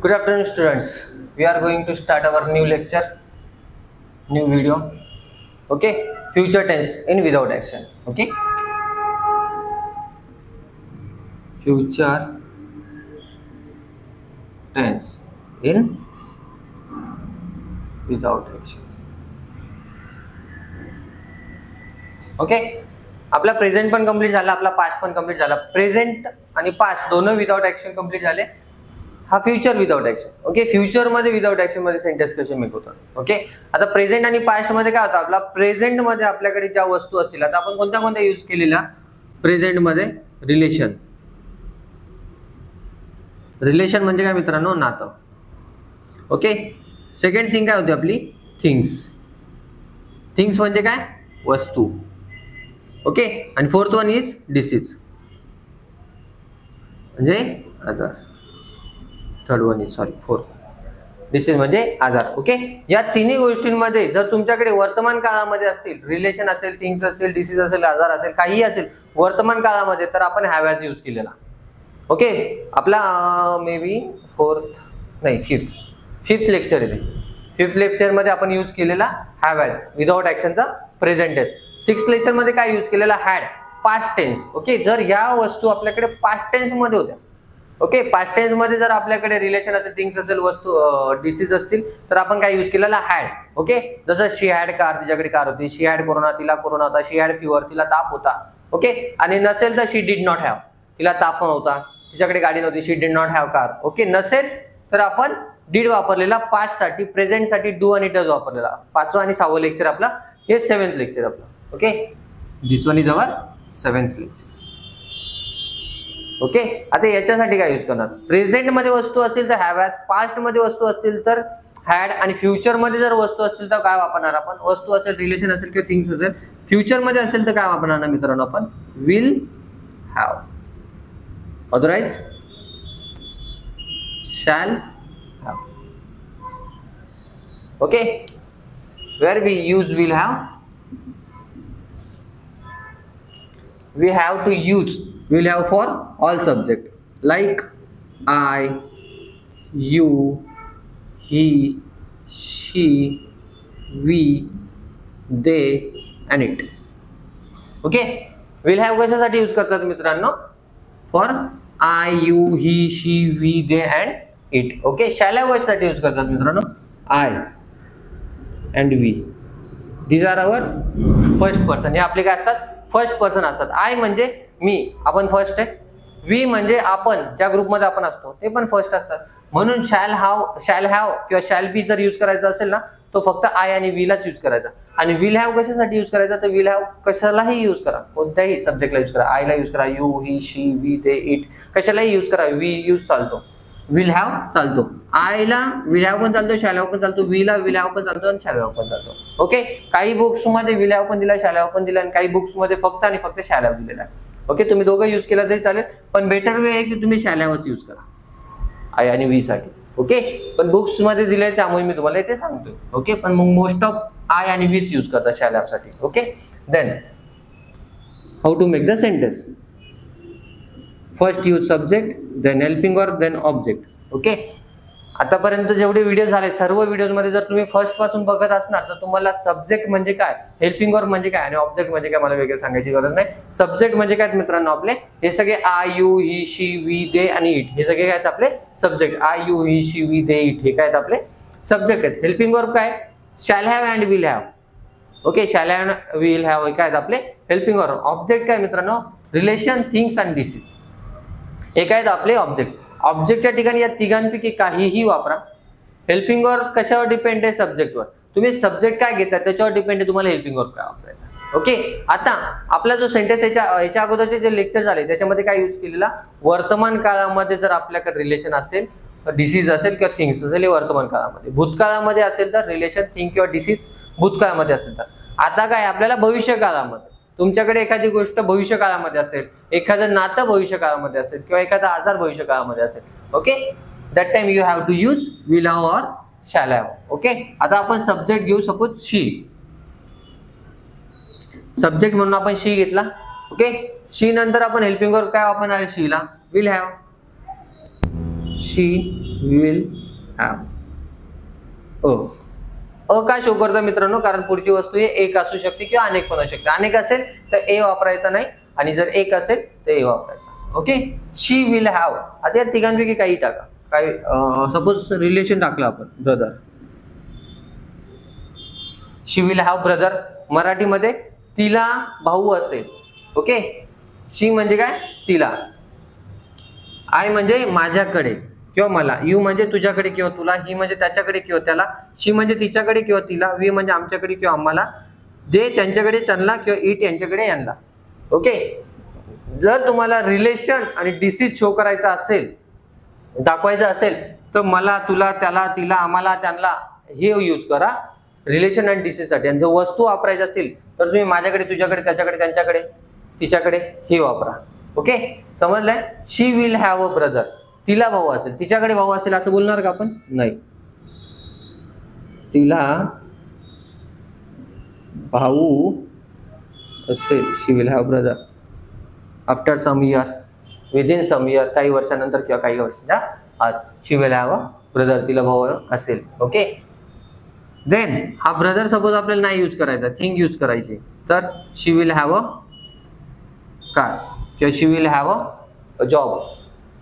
Good afternoon, students. We are going to start our new lecture, new video. Okay, future tense in without action. Okay, future tense in without action. Okay, आपला present पण complete झाला, आपला past पण complete झाला. Present आणि past दोन्ही without action complete झाले. हा future without action. Okay, future मध्ये विदाउट ऍक्शन मध्ये सेंटेन्स कसे मेक होतात. ओके, आता प्रेझेंट आणि पास्ट मध्ये काय होतं, आपला प्रेझेंट मध्ये आपल्याकडे ज्या वस्तू असतील, आता आपण कोणत्या कोणत्या यूज केलेल्या प्रेझेंट मध्ये, रिलेशन. रिलेशन म्हणजे काय मित्रांनो, नातं. ओके, सेकंड थिंग काय होती आपली, थिंग्स. थिंग्स म्हणजे काय, वस्तू. ओके, आणि फोर्थ वन इज डिसीज म्हणजे आजार. Third one is fourth disease म्हणजे आजार. ओके, या तिन्ही गोष्टींमध्ये जर तुमच्याकडे वर्तमान काळामध्ये असतील, रिलेशन असेल, थिंग्स असेल, डिसीज असेल, आजार असेल, काही असेल वर्तमान काळामध्ये, तर आपण हॅव हॅज यूज केलेला. ओके, आपला मे बी फिफ्थ लेक्चर आहे. फिफ्थ लेक्चर मध्ये आपण यूज केलेला हॅव हॅज विदाउट ऍक्शनचा प्रेझेंट टेन्स. सिक्स्थ लेक्चर मध्ये काय यूज केलेला, हॅड, पास्ट टेन्स. ओके, जर या वस्तू आपल्याकडे पास्ट टेन्स मध्ये होत्या, ओके, पास्ट टेन्स मध्ये जर आपल्याकडे रिलेशन असेल, थिंग्स असेल, वस्तू डिसीज असतील, तर आपण काय यूज केलेला, हॅड. ओके, जसं शी हॅड कार, तिच्याकडे कार होती. शी हॅड कोरोना, तिला कोरोना होता. शी हॅड फिवर, तिला ताप होता. ओके, आणि नसेल तर शी डिड नॉट हॅव, तिला ताप पण होता, तिच्याकडे गाडी नव्हती. She did not have car. Okay, नसेल तर आपण डिड वापरलेला, पास्ट साठी, प्रेझेंट साठी डू आणि डज वापरलेला. 5वं आणि 6वं लेक्चर आपला, हे 7th लेक्चर आपला. Okay, this one is our 7th lecture. Okay, आता याच्यासाठी काय यूज करणार, प्रेझेंट मध्ये वस्तू असतील तर हॅव हॅज, पास्ट मध्ये वस्तू असतील तर हॅड, आणि फ्युचर मध्ये जर वस्तू असतील तर काय वापरणार आपण, वस्तू असेल, रिलेशन असेल किंवा थिंग्स असेल. फ्युचर मध्ये असेल तर काय वापरणार ना मित्रांनो, आपण will have. Otherwise shall have. Okay, where we use will have, we have to use will have for all subject like I, you, he, she, we, they and it. Okay, will have कशासाठी use करतात मित्रांनो, for I, you, he, she, we, they and it. Okay, shall have कशासाठी use करतात मित्रांनो, I and we. These are our first person. हे आपले काय असतात, फर्स्ट पर्सन असतात. आय म्हणजे मी, आपण फर्स्ट आहे. वी म्हणजे आपण, ज्या ग्रुपमध्ये आपण असतो ते पण फर्स्ट असतात. म्हणून शॅल हॅव किंवा शॅल बी जर यूज करायचा असेल ना, तो फक्त आय आणि वी लाच यूज करायचा. आणि विल हॅव कशासाठी यूज करायचा, तर विल हॅव कशालाही यूज करा, कोणत्याही सब्जेक्टला यूज करा. आयला यूज करा, you, he, she, we, they, it, कशालाही यूज करा. वी यूज चालतो, विल हॅव चालतो. आयला विल हॅव पण चालतो, शॅल हॅव पण चालतो. वीला विल हॅव पण चालतो आणि शॅल हॅव पण चालतो. ओके, काही बुक्स मध्ये विल हॅव पण दिला, शॅल हॅव पण दिला, आणि काही बुक्स मध्ये फक्त आणि फक्त शॅल हॅव दिलेला आहे. ओके, तुम्ही दोघं यूज केला तरी चालेल, पण बेटर वे आहे की तुम्ही शॅल हॅवच यूज करा आय आणि वी साठी. ओके, पण बुक्स मध्ये दिले त्यामुळे मी तुम्हाला इथे सांगतोय. ओके, पण मग मोस्ट ऑफ आय आणि वीच यूज करतात शॅल हॅव साठी. Okay, then how to make the sentence. First use subject, then helping or, then object. Okay, आतापर्यंत जेवढे व्हिडिओ झाले सर्व व्हिडिओज मध्ये जर तुम्ही फर्स्ट पासून बघत असणार तर तुम्हाला सब्जेक्ट म्हणजे काय, हेल्पिंग ऑर म्हणजे काय आणि ऑब्जेक्ट म्हणजे काय मला वेगळं सांगायची गरज नाही. सब्जेक्ट म्हणजे काय मित्रांनो, आपले हे सगळे I, you, he, she, we, they आणि इट, हे सगळे काय आपले subject. I, you, he, she, we, they, it हे काय आपले सब्जेक्ट आहेत. हेल्पिंग ऑर काय, shall have and will have. Okay, shall have and will have हे काय आपले हेल्पिंग ऑर. ऑब्जेक्ट काय मित्रांनो, रिलेशन, थिंग्स अँड डिसीज हे काय आपले ऑब्जेक्ट. ऑब्जेक्टच्या ठिकाणी या तिघांपैकी काहीही वापरा. हेल्पिंग ऑर कशावर डिपेंड आहे, सब्जेक्टवर. तुम्ही सब्जेक्ट काय घेता त्याच्यावर डिपेंड आहे तुम्हाला हेल्पिंग ऑर काय वापरायचा. ओके, आता आपला जो सेंटेन्स याच्या अगोदरचे जे लेक्चर झाले त्याच्यामध्ये काय यूज केलेला, वर्तमान काळामध्ये जर आपल्याकडे रिलेशन असेल, डिसीज असेल किंवा थिंग्स असेल, हे वर्तमान काळामध्ये. भूतकाळामध्ये असेल तर रिलेशन, थिंग किंवा डिसीज भूतकाळामध्ये असेल तर. आता काय आपल्याला भविष्य काळामध्ये, तुमच्याकडे एखादी गोष्ट भविष्य काळामध्ये असेल, एखादं नातं भविष्य काळामध्ये असेल किंवा एखादा आजार भविष्य काळामध्ये असेल. Okay, that time you have to use will have or shall have. Okay, आता आपण सब्जेक्ट घेऊ, सपोज शी. सब्जेक्ट म्हणून आपण शी घेतला. ओके, शी नंतर आपण हेल्पिंग ऑर काय वापरणार, Sheela will have. She will have. का शो करतं मित्रांनो, कारण पुढची वस्तू हे एक असू शकते किंवा अनेक पण असू शकते. अनेक असेल तर ए वापरायचा नाही आणि जर एक असेल तर ए वापरायचा. Okay, she will have. आता या तिघांपैकी काही टाका. काही सपोज रिलेशन टाकलं आपण, brother. She will have brother. मराठीमध्ये तिला भाऊ असेल. ओके, शी म्हणजे काय, तिला. आय म्हणजे माझ्याकडे किंवा मला. यू म्हणजे तुझ्याकडे किंवा तुला. ही म्हणजे त्याच्याकडे किंवा त्याला. शी म्हणजे तिच्याकडे किंवा तिला. वी म्हणजे आमच्याकडे किंवा आम्हाला. दे त्यांच्याकडे त्यांना किंवा इट यांच्याकडे यांना. ओके, जर तुम्हाला रिलेशन आणि डिसीज शो करायचा असेल, दाखवायचं असेल, तर मला, तुला, त्याला, तिला, आम्हाला, त्यांना हे यूज करा रिलेशन आणि डिसीज साठी. आणि जर वस्तू वापरायच्या असतील तर तुम्ही माझ्याकडे, तुझ्याकडे, त्याच्याकडे, त्यांच्याकडे, तिच्याकडे हे वापरा. ओके, समजलंय. She will have a brother. तिला भाऊ असेल, तिच्याकडे भाऊ असेल असं बोलणार का आपण? नाही. तिला भाऊ असेल, she will have brother. After some year, within some year, काही वर्षानंतर किंवा काही वर्षाच्या आत, she will have a brother. तिला भाऊ असेल. ओके, देन हा ब्रदर सपोज आपल्याला नाही यूज करायचा, थिंग यूज करायची, तर she will have a car किंवा she will have a job.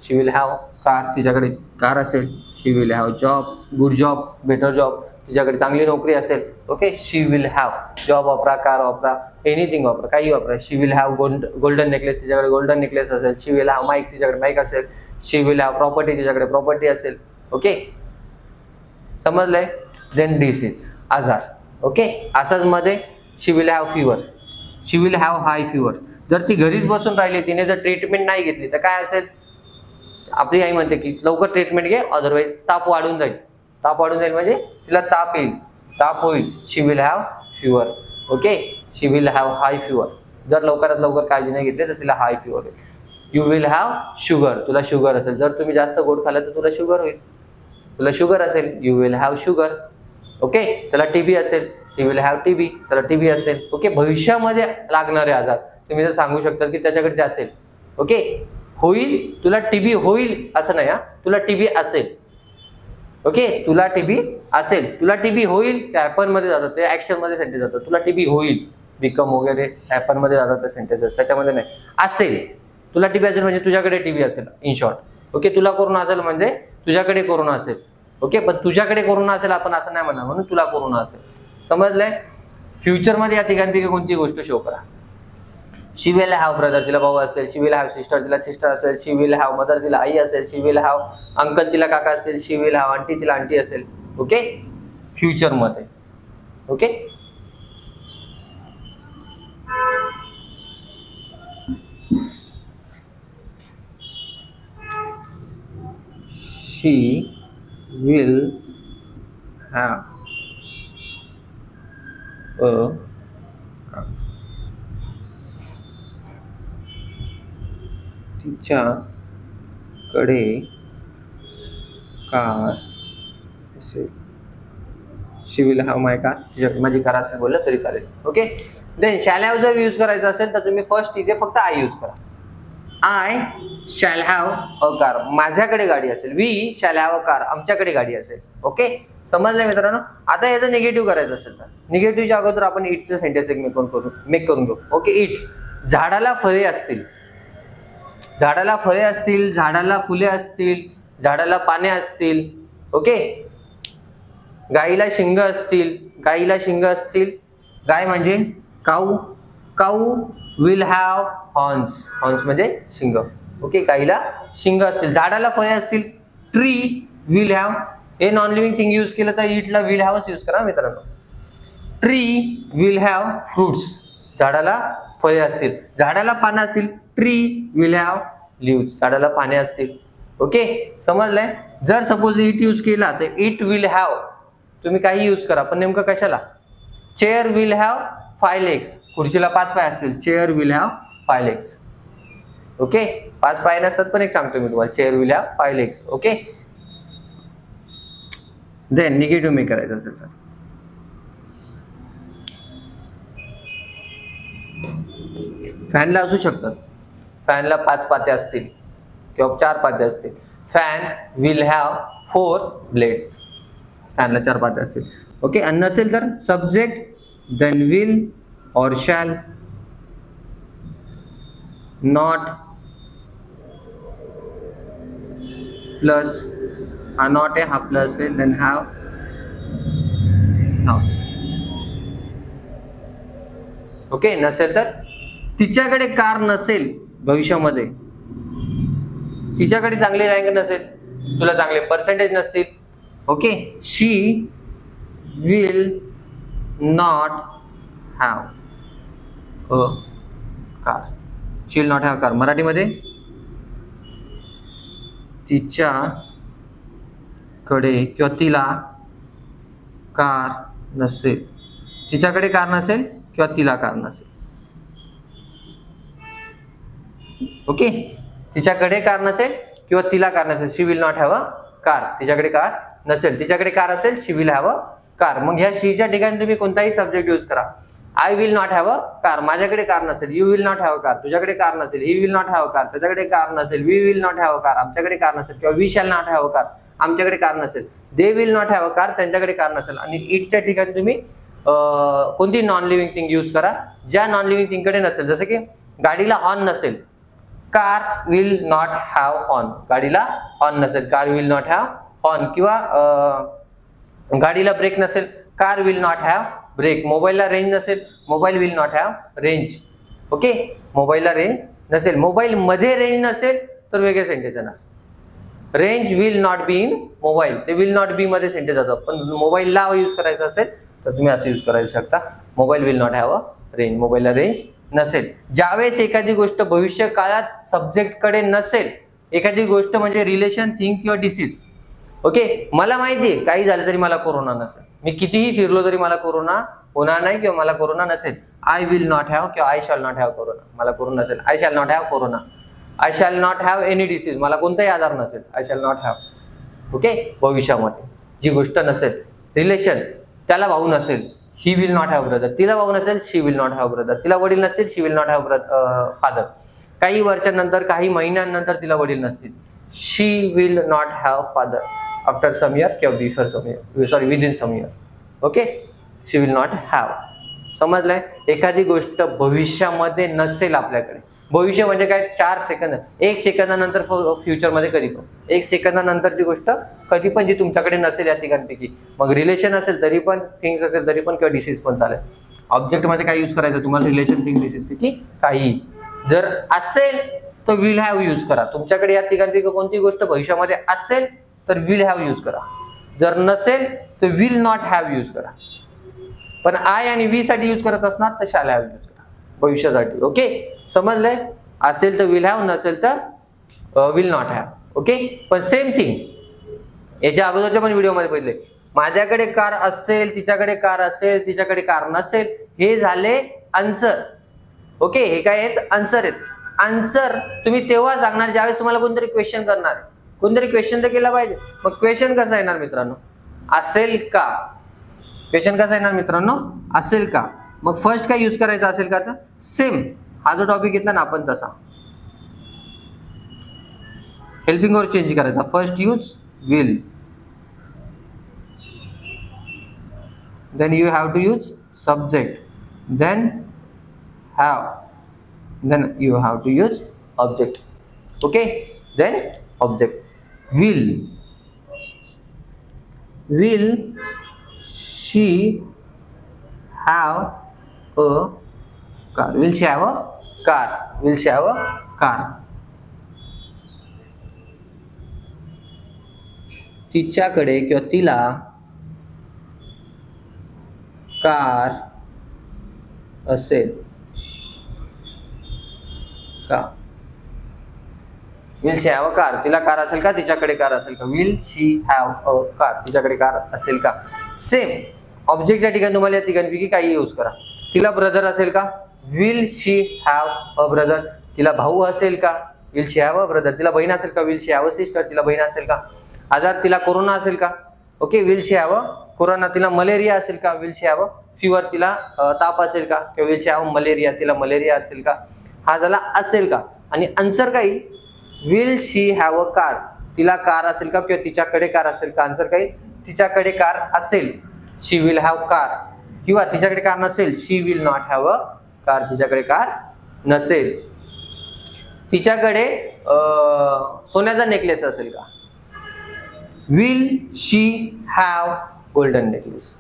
She will have car, तिच्याकडे कार असेल. She will have job, good job, better job, तिच्याकडे चांगली नोकरी असेल. Okay, she will have. Job वापरा, कार वापरा, एनिथिंग वापरा, काही वापरा. She will have golden necklace, तिच्याकडे गोल्डन नेकलेस असेल. शी विल हॅव माईक, तिच्याकडे माईक असेल. शी विल हॅव प्रॉपर्टी, तिच्याकडे प्रॉपर्टी असेल. ओके, समजलंय. देन डिसीज, आजार. ओके, असाच मध्ये she will have fever. She will have high fever. जर ती घरीच बसून राहिली, तिने जर ट्रीटमेंट नाही घेतली तर काय असेल? आपली आई म्हणते की लवकर ट्रीटमेंट घे, अदरवाईज ताप वाढून जाईल. ताप वाढून जाईल म्हणजे तिला ताप येईल, ताप होईल. She will have fever. Okay, she will have high fever. जर लवकरात लवकर काळजी नाही घेतली तर तिला हाय फिवर होईल. You will have sugar. तुला शुगर असेल, जर तुम्ही जास्त गोड खाल्लं तर तुला शुगर होईल. तुला शुगर असेल, you will have sugar. Okay, त्याला टीबी असेल, यू विल हॅव टीबी. त्याला टीबी असेल. ओके, भविष्यामध्ये लागणारे आजार तुम्ही जर सांगू शकता की त्याच्याकडे ते असेल. ओके, होईल, तुला टीबी होईल असं नाही, तुला टीबी असेल. ओके, तुला टीबी असेल, तुला टीबी होईल, ते हॅपन मध्ये जातात, ते ऍक्शन मध्ये सेंटेन्स जातात. तुला टीबी होईल, बिकम वगैरे हॅपन मध्ये जातात ते सेंटेन्सेस, त्याच्यामध्ये नाही. असेल, तुला टीबी असेल म्हणजे तुझ्याकडे टीबी असेल, इन शॉर्ट. ओके, तुला कोरोना असेल म्हणजे तुझ्याकडे कोरोना असेल. ओके, पण तुझ्याकडे कोरोना असेल आपण असं नाही म्हणणार, म्हणून तुला कोरोना असेल. समजलंय. फ्युचर मध्ये या तिघांपैकी कोणती गोष्ट शो करा. शी विल हॅव ब्रदर, तिला भाऊ असेल. शी विल हॅव सिस्टर, तिला सिस्टर असेल. शी विल हॅव मदर, तिला आई असेल. शी विल हॅव अंकल, तिला काका असेल. शी विल हॅव आंटी, तिला आंटी असेल. ओके, फ्युचर मध्ये. Okay, she will have a तिच्याकडे कार असेल. She will have my car, तिच्याकडे माझी कार असेल बोललं तरी चालेल. ओके, देन शॅल हॅव जर यूज करायचं असेल तर तुम्ही फर्स्ट इथे फक्त आय यूज करा. I shall have a car, माझ्याकडे गाडी असेल. We shall have a car, आमच्याकडे गाडी असेल. ओके, समजलंय मित्रांनो. आता याचं निगेटिव्ह करायचं असेल तर निगेटिव्हच्या अगोदर आपण इटचं सेंटेन्स मेक करून घेऊ. ओके, इट, झाडाला फळे असतील. झाडाला फळे असतील, झाडाला फुले असतील, झाडाला पाने असतील. ओके, गाईला शिंग असतील, गाईला शिंग असतील. गाय म्हणजे काऊ. काऊ विल हॅव हॉर्न्स, हॉर्न्स म्हणजे शिंग. ओके, गाईला शिंग असतील. झाडाला फळे असतील. ट्री विल हॅव, हे नॉन लिव्हिंग थिंग यूज केलं तर इटला विल हॅवच यूज करा मित्रांनो. ट्री विल हॅव फ्रुट्स, झाडाला फळे असतील. झाडाला पानं असतील. ट्री विल हॅव लिव्स, झाडाला पाने असतील. ओके, समजलंय. जर सपोज इट यूज केला तर इट विल हॅव, तुम्ही काही यूज करा पण नेमकं कशाला? चेअर विल हॅव 5 legs, खुर्चीला 5 पाय असतील. Chair will have 5 legs. Okay, 5 पाय नसतात पण एक सांगतो मी तुम्हाला, chair will have 5 legs. Okay, then negative मे करायचं असेल तर फॅनला असू शकतात. फॅनला 5 पाते असतील किंवा 4 पाते असतील. Fan will have 4 blades. फॅनला 4 पाते असतील. ओके. आणि नसेल तर सब्जेक्ट देन विल और शॅल, नॉट प्लस हा नॉट आहे, हा प्लस आहे, देन हॅव नॉट. ओके. नसेल तर तिच्याकडे कार नसेल भविष्यामध्ये, तिच्याकडे चांगली रँक नसेल, तुला चांगले पर्सेंटेज नसतील. Okay. She will not have a car. She will not have car. मराठीमध्ये तिच्याकडे किंवा तिला कार नसेल, तिच्याकडे कार नसेल किंवा तिला कार नसेल. ओके. तिच्याकडे कार नसेल किंवा तिला कार नसेल. She will not have a car. तिच्याकडे कार नसेल, तिच्याकडे कार असेल, she will have a car. मग ह्या शीच्या ठिकाणी तुम्ही कोणताही सब्जेक्ट यूज करा. I will not have a car, माझ्याकडे कार नसेल. You will not have a car, तुझ्याकडे कार नसेल. He will not have a car, त्याच्याकडे कार नसेल. We will not have a car, आमच्याकडे कार नसेल. किंवा we shall not have a car, आमच्याकडे कार नसेल. They will not have a car, त्यांच्याकडे कार नसेल. आणि इटच्या ठिकाणी तुम्ही कोणती नॉन लिव्हिंग थिंग यूज करा ज्या नॉन लिव्हिंग थिंगकडे नसेल. जसं की गाडीला हॉर्न नसेल, car will not have horn. गाडीला हॉर्न नसेल, car will not have horn. किंवा गाडीला ब्रेक नसेल, car will not have brake. मोबाईलला रेंज नसेल, mobile will not have range. Okay. मोबाईलला रेंज नसेल, मोबाईल मध्ये रेंज नसेल तर वेगळे सेंटेन्स येणार. Range will not be in mobile, ते विल नॉट बी मध्ये सेंटेन्स जातं. पण मोबाईलला यूज करायचं असेल तर तुम्ही असं यूज करायला शकता, mobile will not have a range. मोबाईलला रेंज नसेल. ज्यावेळेस एखादी गोष्ट भविष्य काळात सब्जेक्ट कडे नसेल, एखादी गोष्ट म्हणजे रिलेशन, थिंग किंवा डिसीज. ओके. मला माहितीये काही झालं तरी मला कोरोना नसेल, मी कितीही फिरलो तरी मला कोरोना होणार नाही किंवा मला कोरोना नसेल. आय विल नॉट हॅव किंवा I shall not have corona, मला कोरोना नसेल. I shall not have corona. I shall not have any disease, मला कोणताही आजार नसेल. I shall not have. Okay. भविष्यामध्ये जी गोष्ट नसेल, रिलेशन, त्याला भाऊ नसेल, he will not have brother. तिला भाऊ नसेल, she will not have brother. तिला वडील नसतील, she will not have father. काही वर्षांनंतर, काही महिन्यांनंतर तिला वडील नसतील, she will not have father after some year किंवा before some year, sorry within some year. Okay. She will not have. समजलंय. एखादी गोष्ट भविष्यामध्ये नसेल आपल्याकडे. भविष्य म्हणजे काय? 4 सेकंद, 1 सेकंदानंतर फ्युचरमध्ये कधी पण, 1 सेकंदानंतरची गोष्ट कधी पण जी तुमच्याकडे नसेल या तिघांपैकी. मग रिलेशन असेल तरी पण, थिंग्स असेल तरी पण, किंवा डिसीज पण चालेल. ऑब्जेक्ट मध्ये काय यूज करायचं तुम्हाला? रिलेशन, थिंग, डिसीज पैकी काही. जर असेल तर विल हॅव यूज करा. तुमच्याकडे या तिघांपैकी कोणती गोष्ट भविष्यामध्ये असेल तर विल हॅव यूज करा. जर नसेल तर विल नॉट हॅव यूज करा. पण आय आणि वी साठी यूज करत असणार तर शॅल हॅव यूज करा भविष्यासाठी. ओके. समजलंय. असेल तर विल हॅव, नसेल तर विल नॉट हॅव. ओके. पण सेम थिंग याच्या अगोदरच्या पण व्हिडिओमध्ये बघितले. माझ्याकडे कार असेल, तिच्याकडे कार असेल, तिच्याकडे कार नसेल, हे झाले आन्सर. ओके. हे काय आहेत? आन्सर आहेत. आन्सर तुम्ही तेव्हा सांगणार ज्यावेळेस तुम्हाला कोणतरी क्वेश्चन करणार. कोणतरी क्वेश्चन तर केला पाहिजे. मग क्वेश्चन कसा येणार मित्रांनो? असेल का. क्वेश्चन कसा येणार मित्रांनो? असेल का. मग फर्स्ट काय यूज करायचं असेल का? तर सेम हा जो टॉपिक घेतला ना आपण तसा हेल्पिंग वर चेंज करायचा. First use will, then you have to use subject, then have, then you have to use object. Okay. Then object. Will she have a car? Will she have a car? Will she have a car? तिच्याकडे किंवा तिला car असेल का? Will she have a car. तिला car असेल का? तिच्याकडे car असेल का? Will she have a car. तिच्याकडे कार असेल का? सेम ऑब्जेक्टच्या ठिकाणी तुम्हाला या तिघांपैकी काही यूज करा. तिला ब्रदर असेल का? Will she have a brother. तिला भाऊ असेल का? Will she have a brother. तिला बहीण असेल का? Will she have a sister. तिला बहीण असेल का? आजार, तिला कोरोना असेल का? Okay. Will she have a corona. तिला मलेरिया असेल का? Will she have a fever. तिला ताप असेल का? किंवा विल शी हॅव मलेरिया. तिला मलेरिया असेल का? हा झाला असेल का. आणि आन्सर काही will she have a car. तिला कार असेल का किंवा तिच्याकडे कार असेल का? आन्सर काय? तिच्याकडे कार असेल, शी विल हॅव कार. किंवा तिच्याकडे कार नसेल, she will not have a car. तिच्याकडे कार नसेल. तिच्याकडे सोन्याचा नेकलेस असेल का? Will she have golden necklace.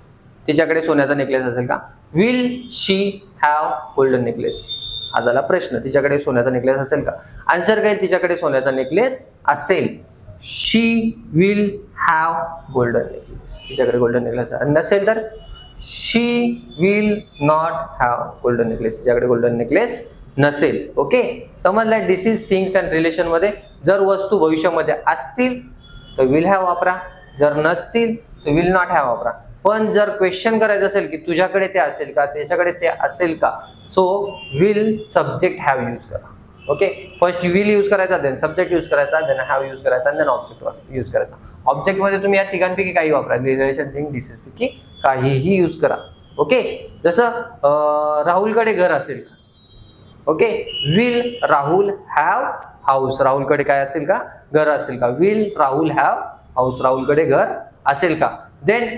तिच्याकडे सोन्याचा नेकलेस असेल का? Will she have golden necklace. हा झाला प्रश्न. तिच्याकडे सोन्याचा नेकलेस असेल का? आन्सर काय? तिच्याकडे सोन्याचा नेकलेस असेल. She will have golden necklace. तिच्याकडे गोल्डन नेकलेस नसेल तर she will not have golden necklace. तिच्याकडे गोल्डन नेकलेस नसेल. ओके, समजलं? डिसीज, थिंग्स अँड रिलेशन मध्ये जर वस्तू भविष्यामध्ये असतील तर विल हॅव वापरा, जर नसतील तर विल नॉट हॅव वापरा. पण जर क्वेश्चन करायचं असेल की तुझ्याकडे ते असेल का, त्याच्याकडे ते असेल का, so will subject have use करा. ओके, फर्स्ट विल यूज करायचा, देन सब्जेक्ट यूज करायचा, देन हॅव यूज करायचा, देन ऑब्जेक्ट यूज करायचा. ऑब्जेक्ट मध्ये तुम्ही या तिघांपैकी काही वापरा, रिलेशन, थिंग, डिसीज पैकी काहीही यूज करा. ओके, जसं राहुलकडे घर असेल. Okay, will Rahul have house. राहुलकडे काय असेल का? घर असेल का? Will Rahul have house. राहुलकडे घर असेल का? देन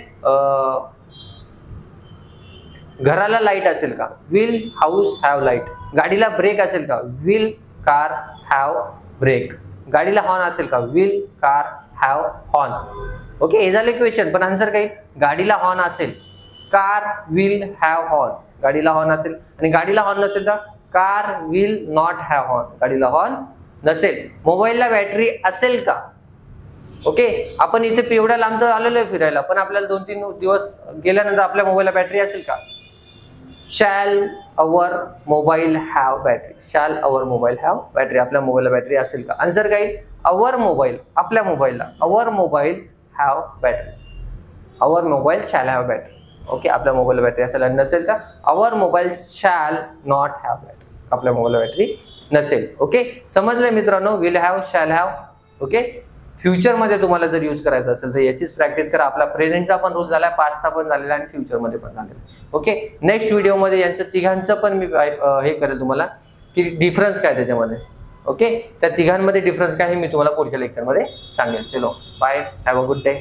घराला लाईट असेल का? Will house have light. गाडीला ब्रेक असेल का? Will car have brake. गाडीला हॉर्न असेल का? Will car have horn. Okay, हे झाले क्वेश्चन. पण आन्सर काय? गाडीला हॉर्न असेल, कार विल हॅव हॉर्न. गाडीला हॉर्न असेल आणि गाडीला हॉर्न नसेल तर car will not have horn. गाडीला हॉर्न नसेल. मोबाईलला बॅटरी असेल का? ओके, आपण इथे एवढ्या लांब तर आलेलो आहे फिरायला, पण आपल्याला 2-3 दिवस गेल्यानंतर आपल्या मोबाईलला बॅटरी असेल का? Shall our mobile have battery. Shall our mobile have battery. आपल्या मोबाईलला बॅटरी असेल का? आन्सर काय? Our mobile. आपल्या मोबाईलला our mobile have battery. Our mobile shall have battery. Okay, आपल्या मोबाईलला बॅटरी असेल आणि नसेल तर our mobile shall not have battery. आपल्या मोबाईलला बॅटरी नसेल. ओके, समजलंय मित्रांनो? Will have, shall have. Okay, future मध्ये तुम्हाला जर यूज करायचं असेल तर याचीच प्रॅक्टिस करा. आपला प्रेझेंटचा पण रूल झाला, पास्टचा पण झालेला आणि फ्युचर मध्ये पण झालेला. ओके, नेक्स्ट व्हिडिओ मध्ये यांचं तिघांचं पण मी हे करेल तुम्हाला की डिफरन्स काय त्याच्यामध्ये. ओके, त्या तिघांमध्ये डिफरन्स काय हे मी तुम्हाला पुढच्या लेक्चर मध्ये सांगेल. चलो, bye, have a good day.